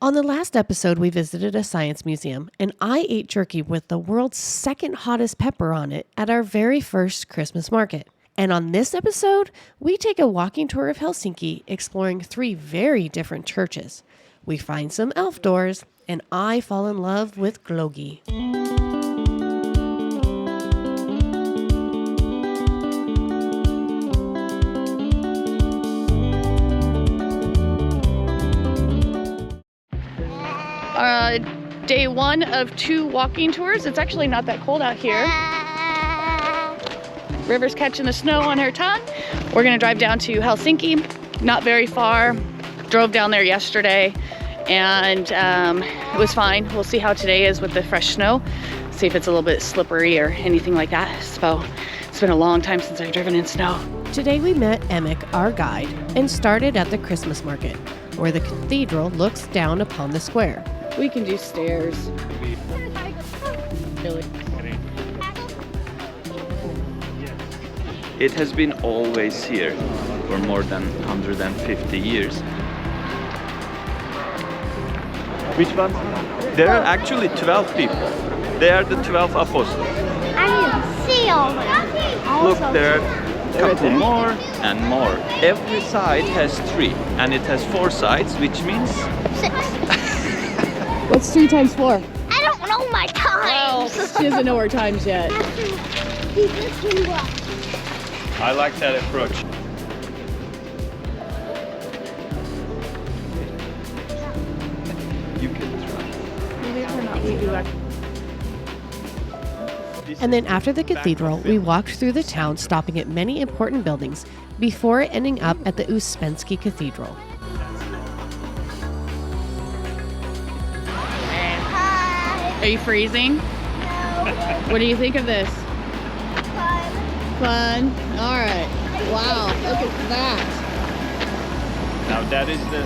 On the last episode, we visited a science museum, and I ate jerky with the world's second hottest pepper on it at our very first Christmas market. And on this episode, we take a walking tour of Helsinki, exploring 3 very different churches. We find some elf doors, and I fall in love with glögi. Day 1 of 2 walking tours. It's actually not that cold out here. River's catching the snow on her tongue. We're gonna drive down to Helsinki, not very far. Drove down there yesterday and it was fine. We'll see how today is with the fresh snow. See if it's a little bit slippery or anything like that. So it's been a long time since I've driven in snow. Today we met Emmik, our guide, and started at the Christmas market, where the cathedral looks down upon the square. We can do stairs. Really? It has been always here for more than 150 years. Which one? There are actually 12 people. They are the 12 apostles. I didn't see all that. Look, there are a couple more and more. Every side has 3, and it has 4 sides, which means 6. What's 3 times 4? I don't know my Well, times. she doesn't know her times yet. I like that approach. You can try. And then after the cathedral, we walked through the town, stopping at many important buildings before ending up at the Uspensky Cathedral. Are you freezing? No. What do you think of this? Fun. All right. Wow, look at that. Now that is the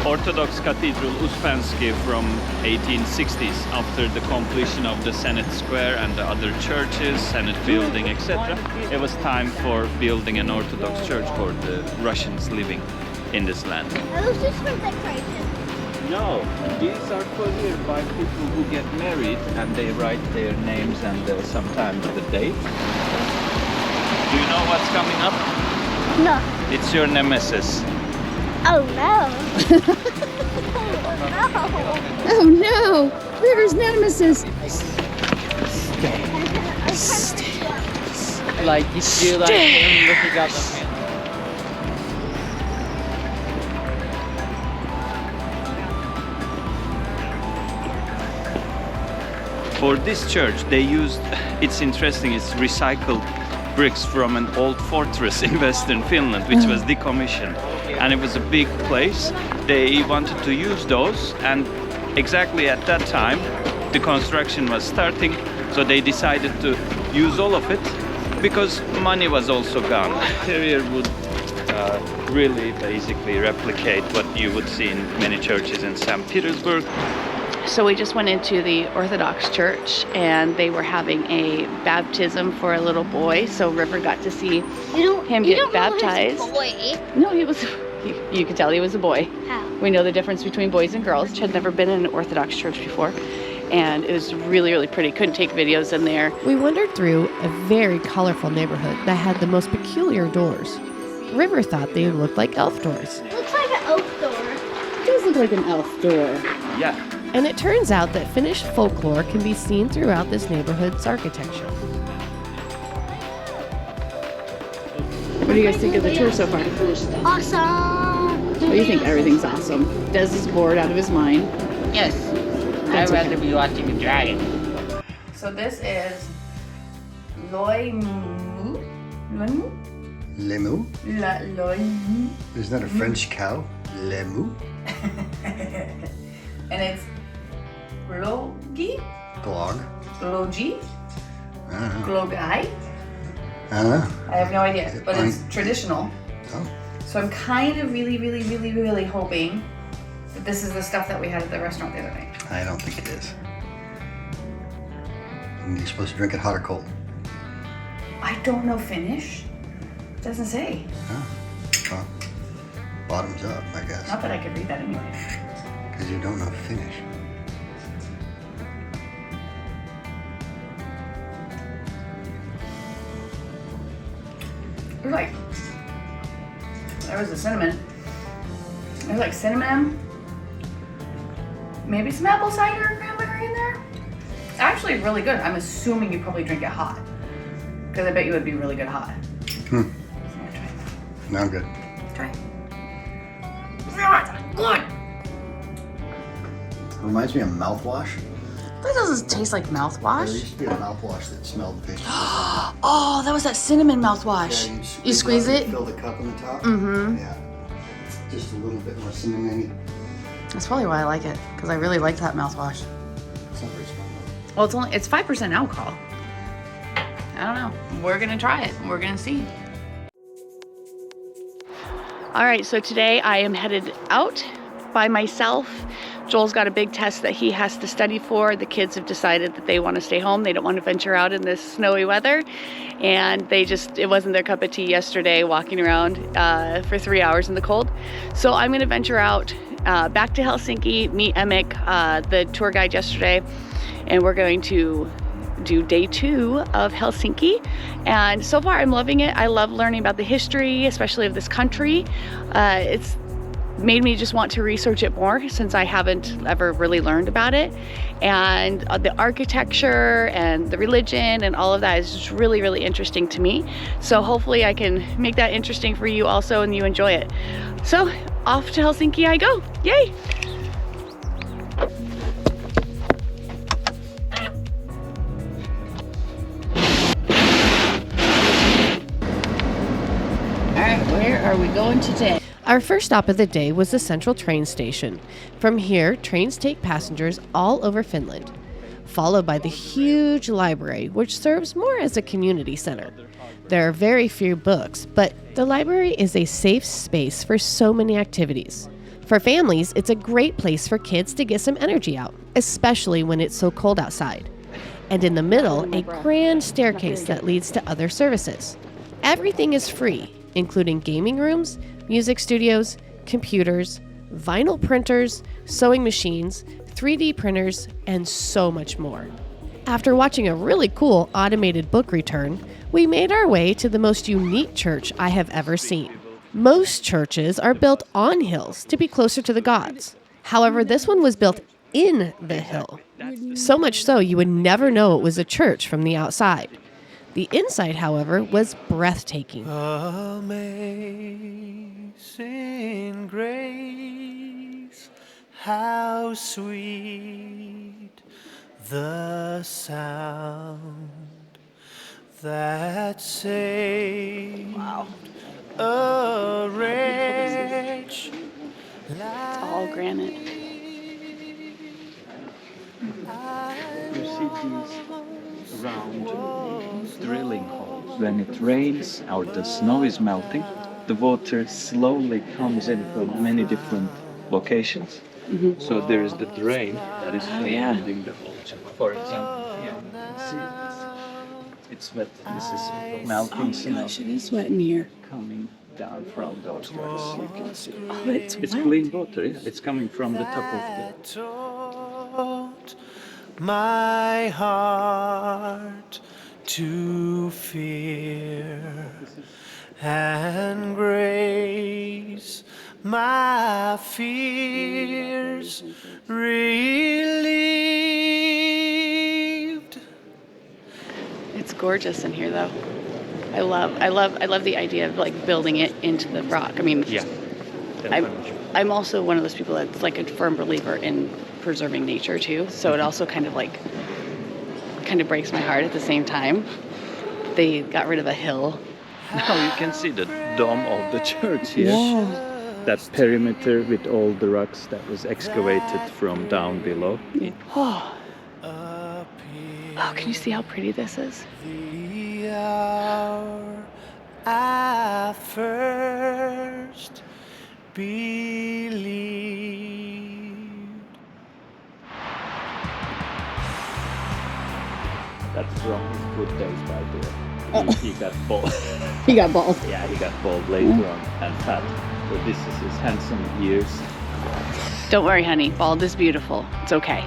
Orthodox Cathedral Uspensky from 1860s, after the completion of the Senate Square and the other churches, Senate building, etc. It was time for building an Orthodox church for the Russians living in this land. Are those just for decoration? No, these are put here by people who get married and they write their names and sometimes the date. Do you know what's coming up? No. It's your nemesis. Oh no. Oh no! River's nemesis. Like you do like him looking up at me. For this church, they used, it's interesting, it's recycled bricks from an old fortress in western Finland, which was decommissioned. And it was a big place. They wanted to use those, and exactly at that time, the construction was starting, so they decided to use all of it, because money was also gone. The interior would really basically replicate what you would see in many churches in St. Petersburg. So we just went into the Orthodox church and they were having a baptism for a little boy. So River got to see him get baptized. No, he was, you could tell he was a boy. How? We know the difference between boys and girls. She had never been in an Orthodox church before. And it was really, really pretty. Couldn't take videos in there. We wandered through a very colorful neighborhood that had the most peculiar doors. River thought they looked like elf doors. Looks like an oak door. It does look like an elf door. Yeah. And it turns out that Finnish folklore can be seen throughout this neighborhood's architecture. What do you guys think of the tour so far? Awesome. What do you think? Everything's awesome. Des is bored out of his mind. Yes. I'd rather be watching a dragon. So this is Loimu. Loimu? Lemu? Loimu. Isn't that a French cow? Lemu? And it's glögi? Glog? Glögi? I don't know. Glögi? I don't know. I have no idea, but it's traditional. Oh. So I'm kind of really hoping that this is the stuff that we had at the restaurant the other night. I don't think it is. You're supposed to drink it hot or cold. I don't know Finnish. It doesn't say. Oh. Well, bottoms up, I guess. Not that I could read that anyway. Because you don't know Finnish. There's like, there was the cinnamon. There's like cinnamon, maybe some apple cider and cranberry in there. It's actually really good. I'm assuming you probably drink it hot, because I bet you would be really good hot. So I'm gonna try it. No good. Try it. Good. Reminds me of mouthwash. That doesn't taste like There mouthwash. used to be a mouthwash that smelled fishy. Oh, that was that cinnamon mouthwash. Yeah, You squeeze it? Fill the cup on the top. Mm-hmm. Yeah. Just a little bit more cinnamon. That's probably why I like it, because I really like that mouthwash. It's not very strong. Well, it's 5% alcohol. I don't know. We're gonna try it. We're gonna see. All right, so today I am headed out by myself. Joel's got a big test that he has to study for. The kids have decided that they want to stay home. They don't want to venture out in this snowy weather. And it wasn't their cup of tea yesterday walking around for 3 hours in the cold. So I'm going to venture out back to Helsinki, meet Emmett, the tour guide yesterday, and we're going to do day 2 of Helsinki. And so far I'm loving it. I love learning about the history, especially of this country. It's made me just want to research it more, since I haven't ever really learned about it. And the architecture and the religion and all of that is just really, really interesting to me. So hopefully I can make that interesting for you also and you enjoy it. So off to Helsinki I go. Yay! All right, where are we going today? Our first stop of the day was the central train station. From here, trains take passengers all over Finland, followed by the huge library, which serves more as a community center. There are very few books, but the library is a safe space for so many activities. For families, it's a great place for kids to get some energy out, especially when it's so cold outside. And in the middle, a grand staircase that leads to other services. Everything is free, including gaming rooms, music studios, computers, vinyl printers, sewing machines, 3D printers, and so much more. After watching a really cool automated book return, we made our way to the most unique church I have ever seen. Most churches are built on hills to be closer to the gods. However, this one was built in the hill. So much so you would never know it was a church from the outside. The inside, however, was breathtaking. Amazing grace, how sweet the sound that saved a wretch It's all granite. You see these round drilling holes. When it rains or the snow is melting, the water slowly comes in from many different locations. So there is the drain that is surrounding the hole. For example, here you can see it's wet. This is melting snow. It is wet in here. Coming down from those rocks. You can see. Oh, it's It's wet. clean water. Yeah? It's coming from the top of the. taught my heart to fear and grace my fears relieved. It's gorgeous in here, though. I love the idea of like building it into the rock. I mean, Yeah. I'm also one of those people that's like a firm believer in preserving nature too. So it also kind of breaks my heart at the same time. They got rid of a hill. Now you can see the dome of the church here. That perimeter with all the rocks that was excavated from down below. Oh, can you see how pretty this is? The hour I first believed. That's from his good days, by the way. He got bald. He got bald. Yeah, he got bald later on and fat. So this is his handsome years. Don't worry, honey. Bald is beautiful. It's okay.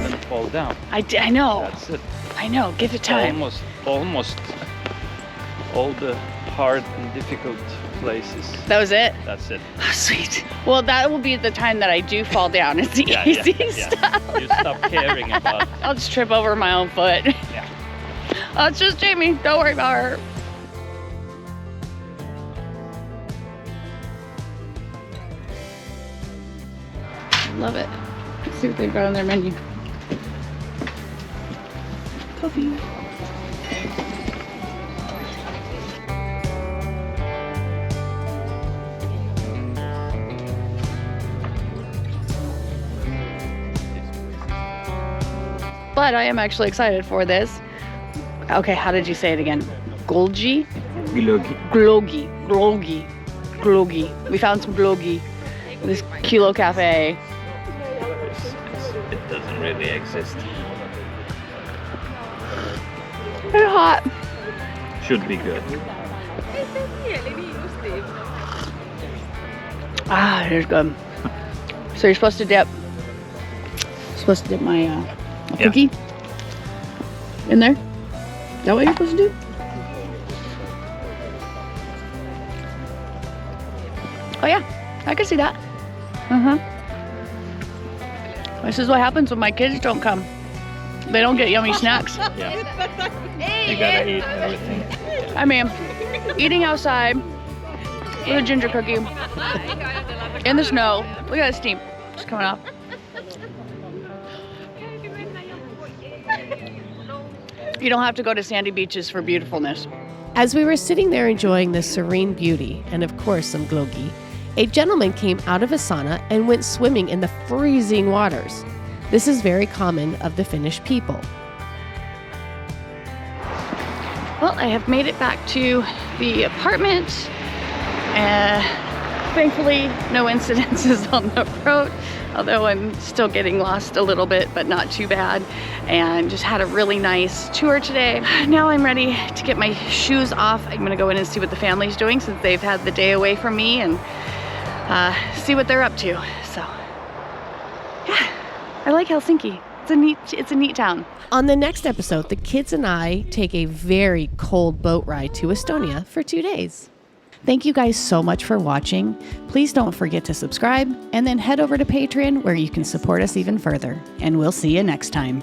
Didn't fall down. I know. That's it. I know. Give it time. Almost all the hard and difficult places. That was it? That's it. Oh, sweet. Well, that will be the time that I do fall down. It's the easy stuff. You stop caring about. I'll just trip over my own foot. Yeah. Oh, it's just Jamie. Don't worry about her. Love it. Let's see what they've got on their menu. Coffee. But I am actually excited for this. Okay, how did you say it again? Glögi? Glögi. We found some glögi in this Kilo Cafe. It doesn't really exist. Very hot. Should be good. Ah, it's good. So you're supposed to dip my cookie in there? Is that what you're supposed to do? Oh yeah, I can see that. This is what happens when my kids don't come. They don't get yummy snacks. Yeah. You gotta eat everything. I mean, eating outside with a ginger cookie in the snow. Look at that steam just coming off. You don't have to go to sandy beaches for beautifulness. As we were sitting there enjoying this serene beauty, and of course some glögi, a gentleman came out of a sauna and went swimming in the freezing waters. This is very common of the Finnish people. Well, I have made it back to the apartment. Thankfully, no incidences on the road, although I'm still getting lost a little bit, but not too bad. And just had a really nice tour today. Now I'm ready to get my shoes off. I'm gonna go in and see what the family's doing since they've had the day away from me, and see what they're up to. So, yeah, I like Helsinki. It's a neat town. On the next episode, the kids and I take a very cold boat ride to Estonia for 2 days. Thank you guys so much for watching. Please don't forget to subscribe and then head over to Patreon where you can support us even further. And we'll see you next time.